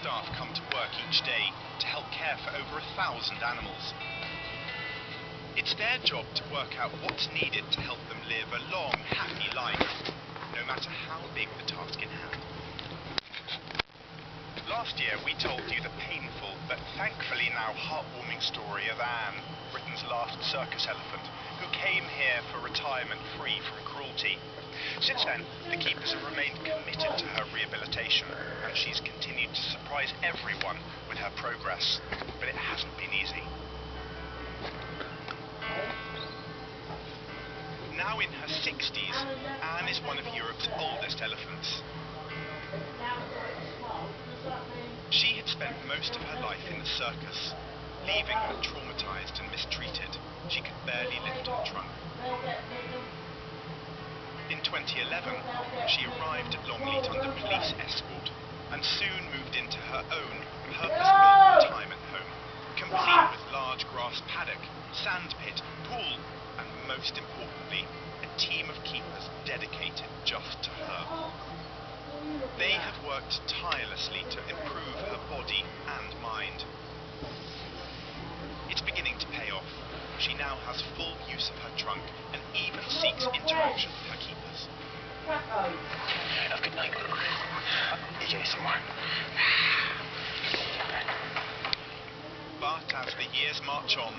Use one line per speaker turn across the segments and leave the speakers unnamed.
staff come to work each day to help care for over 1,000 animals. It's their job to work out what's needed to help them live a long, happy life, no matter how big the task in hand. Last year we told you the painful, but thankfully now heartwarming story of Anne, Britain's last circus elephant, who came here for retirement free from cruelty. Since then, the keepers have remained committed to her rehabilitation, and she's continued to surprise everyone with her progress. But it hasn't been easy. Now in her 60s, Anne is one of Europe's oldest elephants. She had spent most of her life in the circus, leaving her traumatized and mistreated. She could barely lift her trunk. In 2011, she arrived at Longleat under police escort and soon moved into her own purpose-built retirement home, complete with large grass paddock, sand pit, pool, and most importantly, a team of keepers dedicated just to her. They have worked tirelessly to improve her body and mind. It's beginning to pay off. She now has full use of her trunk and even seeks interaction with her keepers.
Have a good night. Enjoy some more.
But as the years march on,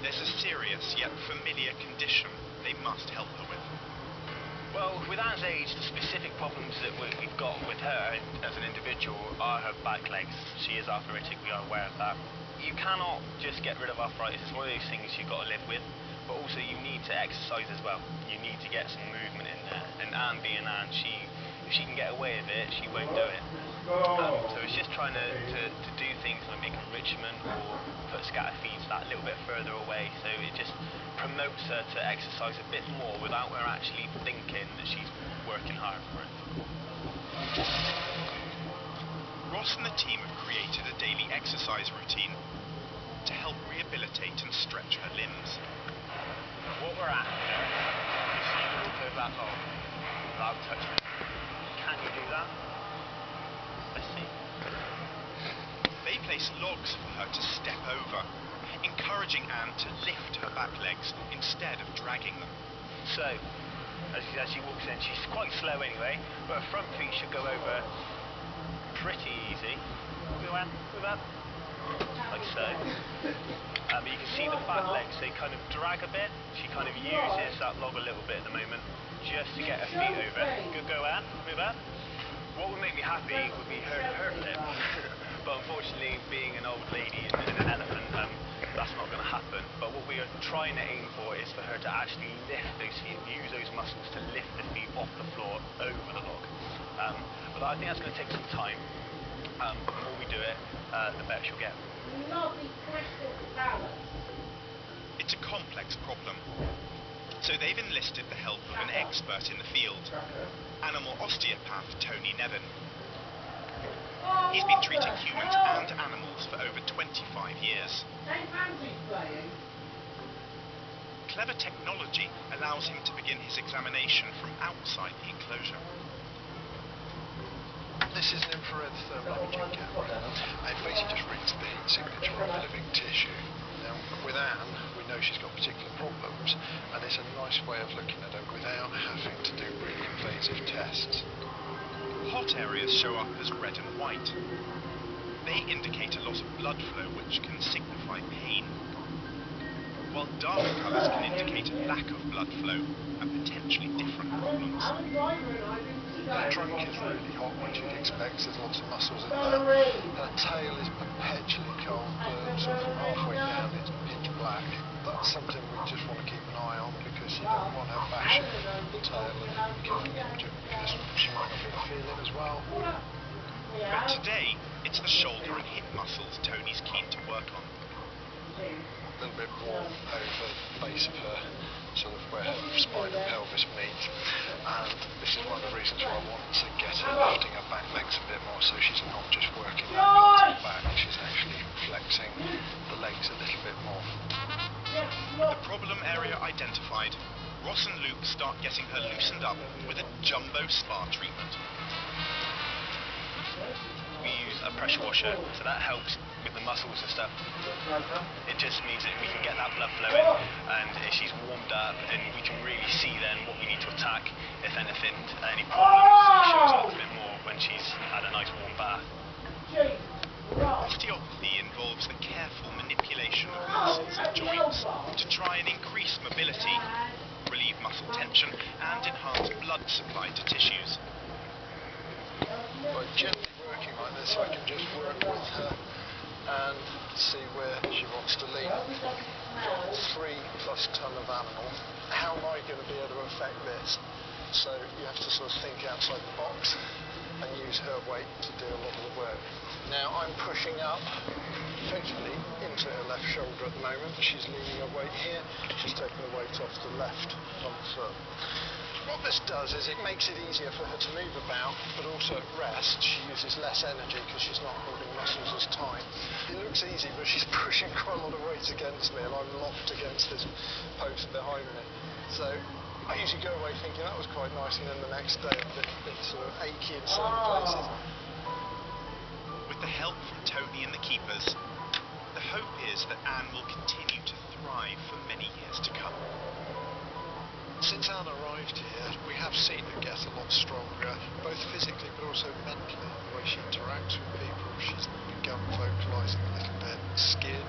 there's a serious yet familiar condition they must help her with.
Well, with Anne's age, the specific problems that we've got with her as an individual are her back legs. She is arthritic, we are aware of that. You cannot just get rid of arthritis. It's one of those things you've got to live with, but also you need to exercise as well. You need to get some movement in there. And Anne being Anne, if she can get away with it, she won't do it. So it's just trying to do things like make enrichment or put scatter feeds that little bit further away, so it just promotes her to exercise a bit more without her actually thinking that she's working hard for it.
Ross and the team have created a daily exercise routine to help rehabilitate and stretch her limbs.
What we're after is you to walk over that log without touching it. Can you do that? Let's see.
They place logs for her to step over, encouraging Anne to lift her back legs instead of dragging them.
So, as she walks in, she's quite slow anyway, but her front feet should go over pretty easy. Go Anne, move up. Like so. You can see the back legs, they kind of drag a bit. She kind of uses that log a little bit at the moment, just to get her feet over. Good go Anne, move up. What would make me happy would be her to hurt it. But unfortunately, being an old lady and an elephant, that's not going to happen. But what we are trying to aim for is for her to actually lift those feet, use those muscles to lift the feet off the floor over the log. But I think that's going to take some time. The more we do it, the better she'll get.
It's a complex problem, so they've enlisted the help of an expert in the field, animal osteopath Tony Nevin. He's been treating humans and animals for over 25 years. Clever technology allows him to begin his examination from outside the enclosure.
This is an infrared thermal imaging camera. It basically just reads the heat signature of living tissue. Now, with Anne, we know she's got particular problems, and it's a nice way of looking at her without having to do really invasive tests.
Hot areas show up as red and white. They indicate a loss of blood flow, which can signify pain, while dark colours can indicate a lack of blood flow and potentially different problems.
Her trunk is really hot, which you'd expect. There's lots of muscles in there. Her tail is perpetually cold, but sort of from halfway down it's pitch black. That's something we just want to keep an eye on, because you don't want her bashing the tail and killing the object, because she might not be able to feel it as well.
But today, it's the shoulder and hip muscles Tony's keen to work on.
A little bit warm over the base of her, sort of where her spine and pelvis meet, and this is one of the reasons why I want to get her lifting her back legs a bit more, so she's not just working that part of the back, she's actually flexing the legs a little bit more.
The problem area identified, Ross and Luke start getting her loosened up with a jumbo spa treatment.
We use a pressure washer, so that helps with the muscles and stuff. It just means that we can get that blood flowing, and she's warmed up, and we can really see then what we need to attack, if anything, any problems shows up a bit more when she's had a nice warm bath.
Osteopathy involves the careful manipulation of muscles and joints to try and increase mobility, relieve muscle tension, and enhance blood supply to tissues.
By gently working like this, I can just work with her and see where she wants to lean. 3+ ton of animal. How am I going to be able to affect this? So you have to sort of think outside the box and use her weight to do a lot of the work. Now I'm pushing up effectively into her left shoulder at the moment. She's leaning her weight here. She's taking the weight off the left on the foot. What this does is it makes it easier for her to move about, but also at rest she uses less energy because she's not holding muscles as tight. It looks easy, but she's pushing quite a lot of weight against me, and I'm locked against this post behind me. So I usually go away thinking that was quite nice, and then the next day I'm a bit sort of achy in some places.
With the help from Tony and the keepers, the hope is that Anne will continue to thrive for many years to come.
Since Anne arrived here, we have seen her get a lot stronger, both physically but also mentally. The way she interacts with people, she's begun vocalising a little bit, skin,